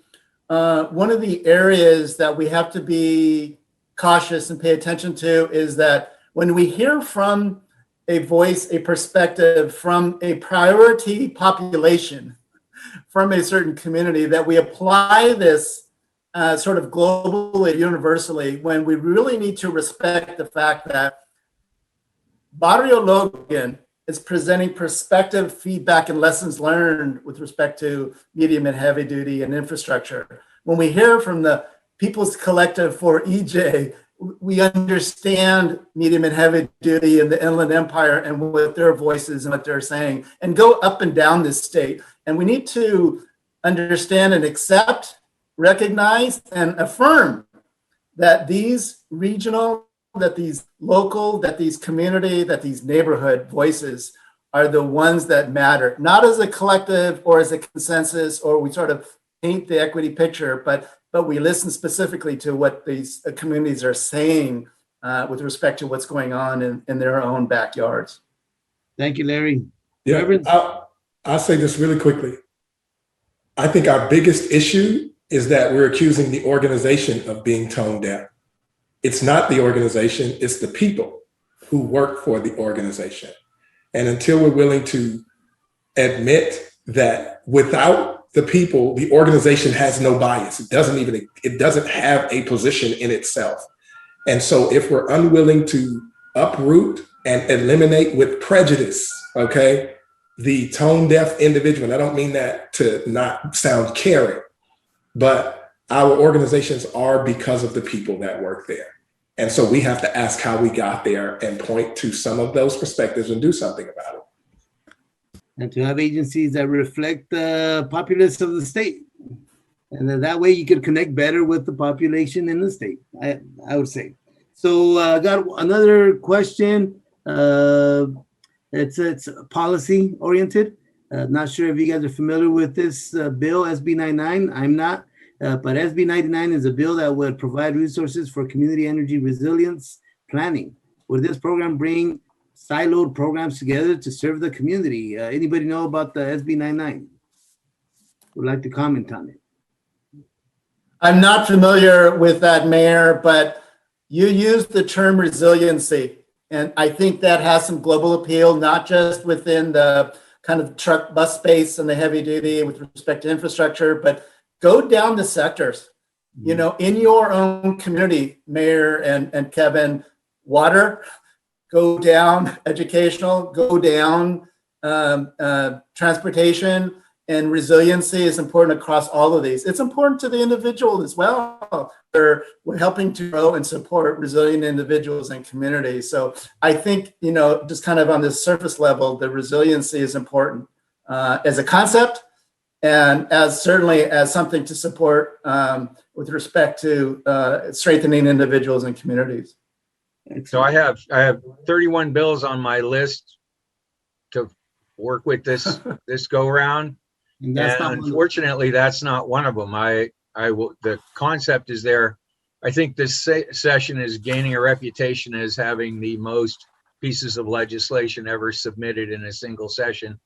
Speaker 2: areas that we have to be cautious and pay attention to is that when we hear from a voice, a perspective from a priority population, from a certain community, that we apply this sort of globally, universally, when we really need to respect the fact that Barrio Logan is presenting perspective, feedback, and lessons learned with respect to medium and heavy duty and infrastructure. When we hear from the People's Collective for EJ, we understand medium and heavy duty and the Inland Empire and what their voices and what they're saying, and go up and down this state. And we need to understand and accept, recognize, and affirm that these regional, that these local, that these community, that these neighborhood voices are the ones that matter, not as a collective or as a consensus, or we sort of paint the equity picture, but we listen specifically to what these communities are saying with respect to what's going on in their own backyards.
Speaker 1: Thank you, Larry.
Speaker 3: Yeah, I'll say this really quickly. I think our biggest issue is that we're accusing the organization of being tone deaf. It's not the organization, it's the people who work for the organization. And until we're willing to admit that without the people, the organization has no bias. It doesn't have a position in itself. And so if we're unwilling to uproot and eliminate with prejudice, okay, the tone deaf individual, and I don't mean that to not sound caring, but our organizations are because of the people that work there. And so we have to ask how we got there and point to some of those perspectives and do something about it.
Speaker 1: And to have agencies that reflect the populace of the state. And then that way you could connect better with the population in the state, I would say. So I got another question. It's policy oriented. Not sure if you guys are familiar with this bill, SB 99. I'm not, but SB 99 is a bill that would provide resources for community energy resilience planning. Would this program bring siloed programs together to serve the community? Anybody know about the SB 99? Would like to comment on it?
Speaker 2: I'm not familiar with that, Mayor, but you used the term resiliency. And I think that has some global appeal, not just within the kind of truck bus space and the heavy duty with respect to infrastructure, but go down the sectors. You know, in your own community, Mayor and Kevin, water, go down educational, go down transportation, and resiliency is important across all of these. It's important to the individual as well. We're helping to grow and support resilient individuals and communities. So I think, you know, just kind of on this surface level, the resiliency is important as a concept and as certainly as something to support with respect to strengthening individuals and communities.
Speaker 4: So I have 31 bills on my list to work with this go around. And unfortunately, that's not one of them. The concept is there. I think this session is gaining a reputation as having the most pieces of legislation ever submitted in a single session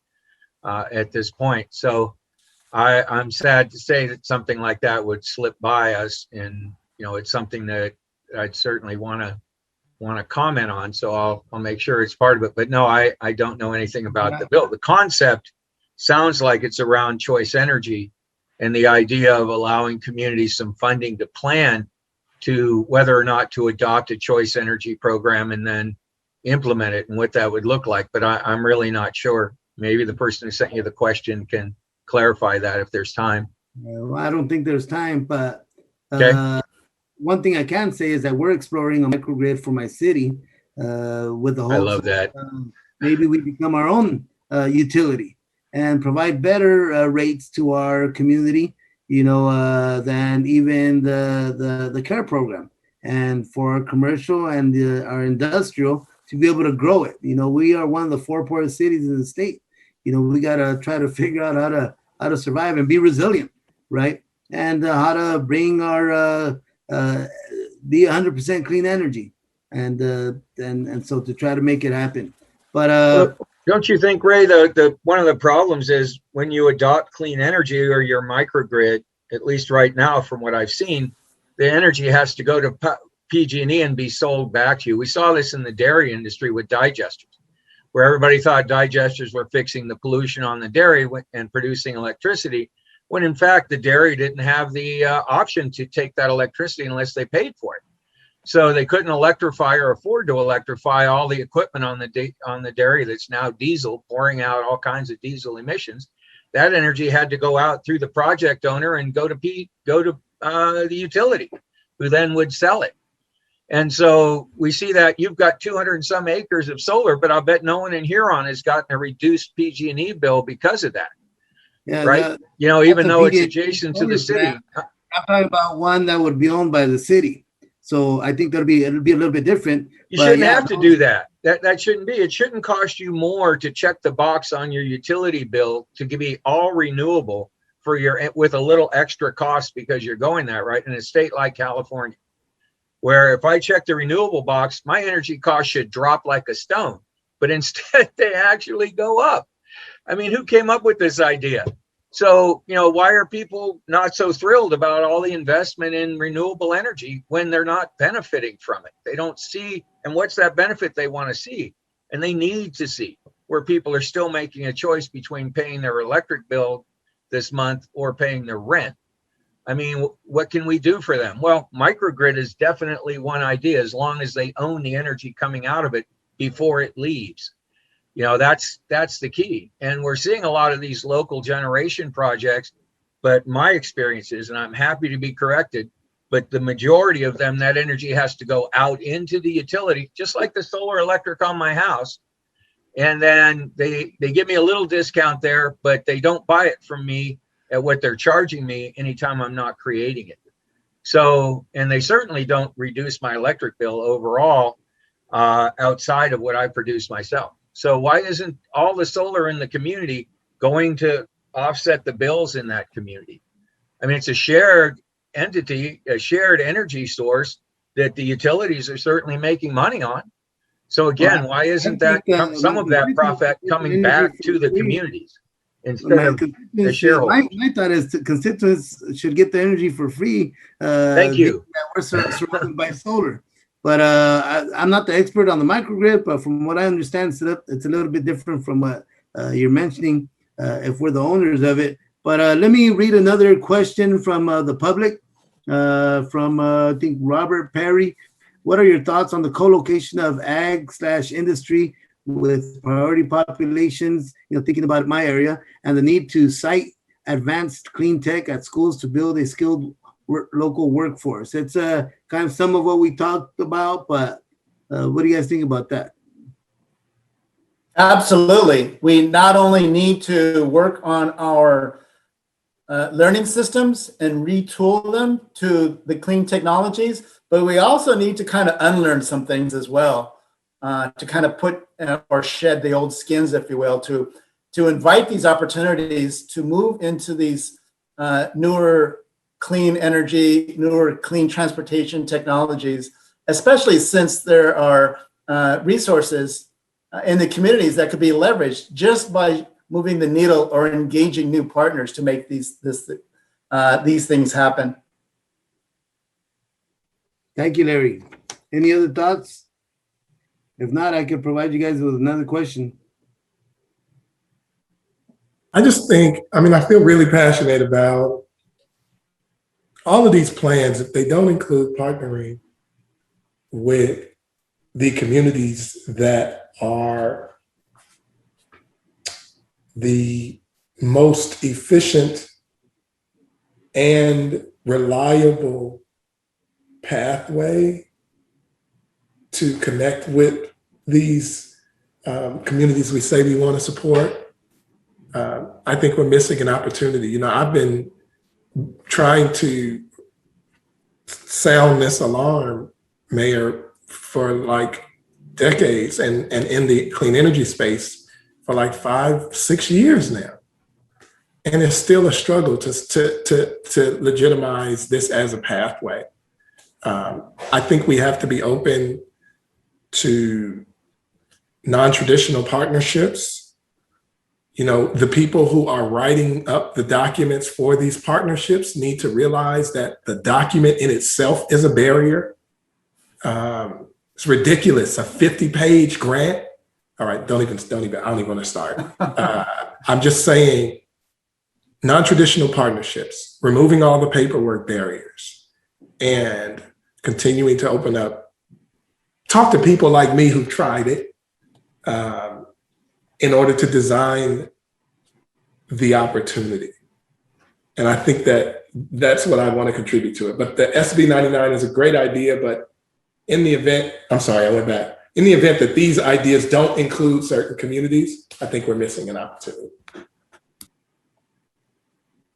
Speaker 4: at this point. So I'm sad to say that something like that would slip by us, and you know, it's something that I'd certainly want to comment on. So I'll make sure it's part of it. But no, I don't know anything about the bill. The concept sounds like it's around choice energy and the idea of allowing communities some funding to plan to whether or not to adopt a choice energy program and then implement it and what that would look like. But I'm really not sure. Maybe the person who sent you the question can clarify that if there's time.
Speaker 1: Well, I don't think there's time, but
Speaker 4: okay.
Speaker 1: One thing I can say is that we're exploring a microgrid for my city with the hopes
Speaker 4: I love that.
Speaker 1: Maybe we become our own utility and provide better rates to our community, you know, than even the care program. And for our commercial and our industrial to be able to grow it. You know, we are one of the 4 poorest cities in the state. You know, we got to try to figure out how to survive and be resilient, right? And how to bring our be 100% clean energy, and so to try to make it happen. But
Speaker 4: well, don't you think, Ray, the one of the problems is when you adopt clean energy or your microgrid, at least right now from what I've seen, the energy has to go to PG&E and be sold back to you. We saw this in the dairy industry with digesters, where everybody thought digesters were fixing the pollution on the dairy and producing electricity, when in fact the dairy didn't have the option to take that electricity unless they paid for it. So they couldn't electrify or afford to electrify all the equipment on the dairy that's now diesel, pouring out all kinds of diesel emissions. That energy had to go out through the project owner and go to the utility, who then would sell it. And so we see that you've got 200 and some acres of solar, but I'll bet no one in Huron has gotten a reduced PG&E bill because of that. Yeah, right. You know, even though it's adjacent to the city.
Speaker 1: I'm talking about one that would be owned by the city. So I think it'll be a little bit different.
Speaker 4: You shouldn't have to do that. That shouldn't be. It shouldn't cost you more to check the box on your utility bill to be all renewable for with a little extra cost because you're going that right in a state like California, where if I check the renewable box, my energy cost should drop like a stone, but instead they actually go up. I mean, who came up with this idea? So, you know, why are people not so thrilled about all the investment in renewable energy when they're not benefiting from it? They don't see, and what's that benefit they want to see? And they need to see where people are still making a choice between paying their electric bill this month or paying their rent. I mean, what can we do for them? Well, microgrid is definitely one idea, as long as they own the energy coming out of it before it leaves. You know, that's the key. And we're seeing a lot of these local generation projects, but my experience is, and I'm happy to be corrected, but the majority of them, that energy has to go out into the utility, just like the solar electric on my house. And then they give me a little discount there, but they don't buy it from me at what they're charging me anytime I'm not creating it. So, and they certainly don't reduce my electric bill overall outside of what I produce myself. So why isn't all the solar in the community going to offset the bills in that community? I mean, it's a shared entity, a shared energy source that the utilities are certainly making money on. So again, why isn't that some of that profit coming back to the communities instead of the shareholders?
Speaker 1: My thought is constituents should get the energy for free.
Speaker 4: Thank you.
Speaker 1: We're surrounded by solar. But I'm not the expert on the microgrid, but from what I understand, it's a little bit different from what you're mentioning if we're the owners of it. But let me read another question from the public, from I think Robert Perry. What are your thoughts on the co-location of ag/industry with priority populations, thinking about my area, and the need to cite advanced clean tech at schools to build a skilled local workforce? It's kind of some of what we talked about, but what do you guys think about that?
Speaker 2: Absolutely. We not only need to work on our learning systems and retool them to the clean technologies, but we also need to kind of unlearn some things as well, to kind of put or shed the old skins, if you will, to invite these opportunities to move into these newer clean energy, newer clean transportation technologies, especially since there are resources in the communities that could be leveraged just by moving the needle or engaging new partners to make these things happen.
Speaker 1: Thank you, Larry. Any other thoughts? If not, I can provide you guys with another question.
Speaker 3: I just think, I feel really passionate about all of these plans. If they don't include partnering with the communities that are the most efficient and reliable pathway to connect with these communities we say we want to support, I think we're missing an opportunity. I've been trying to sound this alarm, Mayor, for like decades, and in the clean energy space for like 5-6 years now. And it's still a struggle to legitimize this as a pathway. I think we have to be open to non-traditional partnerships. The people who are writing up the documents for these partnerships need to realize that the document in itself is a barrier. It's ridiculous, a 50-page grant. All right, don't even, I don't even want to start. I'm just saying, non-traditional partnerships, removing all the paperwork barriers, and continuing to open up, talk to people like me who've tried it, in order to design the opportunity. And I think that's what I want to contribute to it. But the SB 99 is a great idea, but in the event, in the event that these ideas don't include certain communities, I think we're missing an opportunity.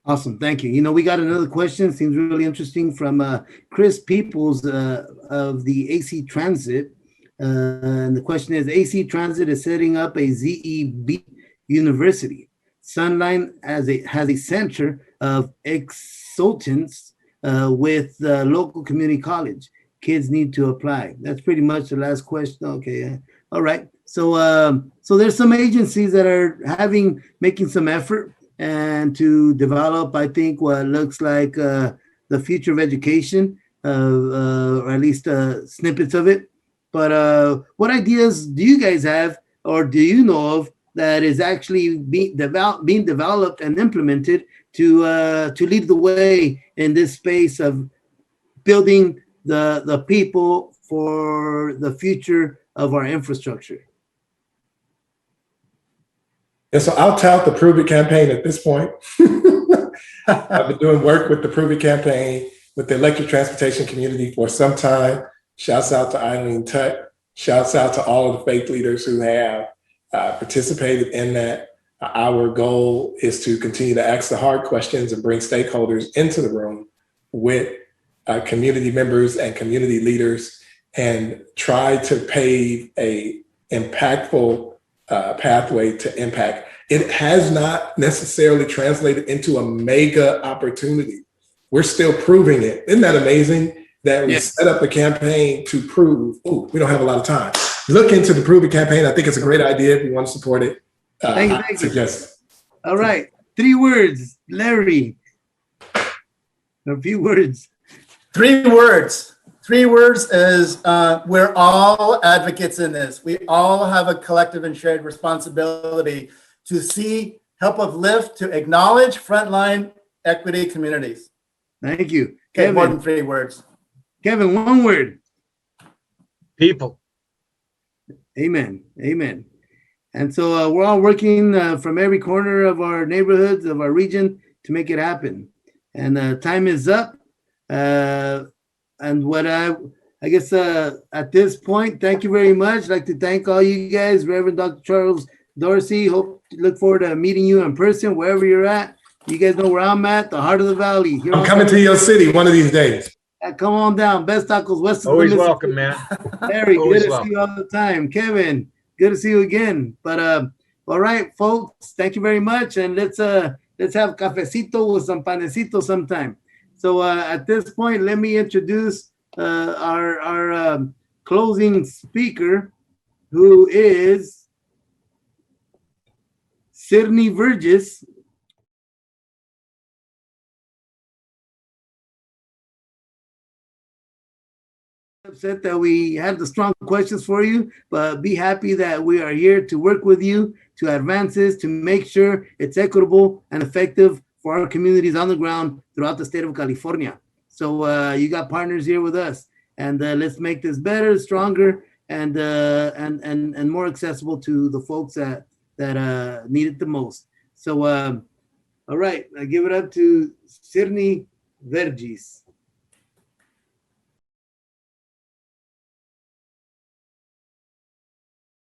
Speaker 1: Awesome, thank you. We got another question, seems really interesting, from Chris Peoples of the AC Transit. And the question is, AC Transit is setting up a ZEB university. Sunline has a center of excellence with local community college. Kids need to apply. That's pretty much the last question. Okay, all right. So there's some agencies that are making some effort and to develop, I think, what looks like the future of education, or at least snippets of it. But what ideas do you guys have, or do you know of, that is actually being developed and implemented to lead the way in this space of building the people for the future of our infrastructure?
Speaker 3: And so I'll tout the Prove It campaign at this point. I've been doing work with the Prove It campaign with the electric transportation community for some time. Shouts out to Eileen Tutt. Shouts out to all of the faith leaders who have participated in that. Our goal is to continue to ask the hard questions and bring stakeholders into the room with community members and community leaders and try to pave a impactful pathway to impact. It has not necessarily translated into a mega opportunity. We're still proving it. Isn't that amazing that we set up a campaign to prove? Oh, we don't have a lot of time. Look into the Prove It campaign. I think it's a great idea. If you want to support it,
Speaker 1: thank
Speaker 3: I
Speaker 1: you.
Speaker 3: suggest it.
Speaker 1: All right. 3 words, Larry. A few words.
Speaker 2: 3 words. 3 words is we're all advocates in this. We all have a collective and shared responsibility to see, help uplift, to acknowledge frontline equity communities.
Speaker 1: Thank you.
Speaker 2: Okay,
Speaker 1: Kevin.
Speaker 2: more than 3 words.
Speaker 1: Kevin, 1 word.
Speaker 4: People.
Speaker 1: Amen. Amen. And so we're all working from every corner of our neighborhoods, of our region, to make it happen. And time is up. And what I guess at this point, thank you very much. I'd like to thank all you guys, Reverend Dr. Charles Dorsey. Look forward to meeting you in person, wherever you're at. You guys know where I'm at, the heart of the valley.
Speaker 3: I'm coming to your city one of these days.
Speaker 1: Come on down. Best tacos west of
Speaker 4: Always
Speaker 1: the
Speaker 4: welcome, man.
Speaker 1: Larry,
Speaker 4: Always
Speaker 1: good to
Speaker 4: welcome.
Speaker 1: see you all the time. Kevin, good to see you again. But all right, folks, thank you very much. And let's have cafecito with some panecito sometime. So at this point, let me introduce our closing speaker, who is Sydney Vergis. Upset that we had the strong questions for you, but be happy that we are here to work with you to advance this, to make sure it's equitable and effective for our communities on the ground throughout the state of California. So you got partners here with us, and let's make this better, stronger, and more accessible to the folks that need it the most. So all right, I give it up to Sydney Vergis.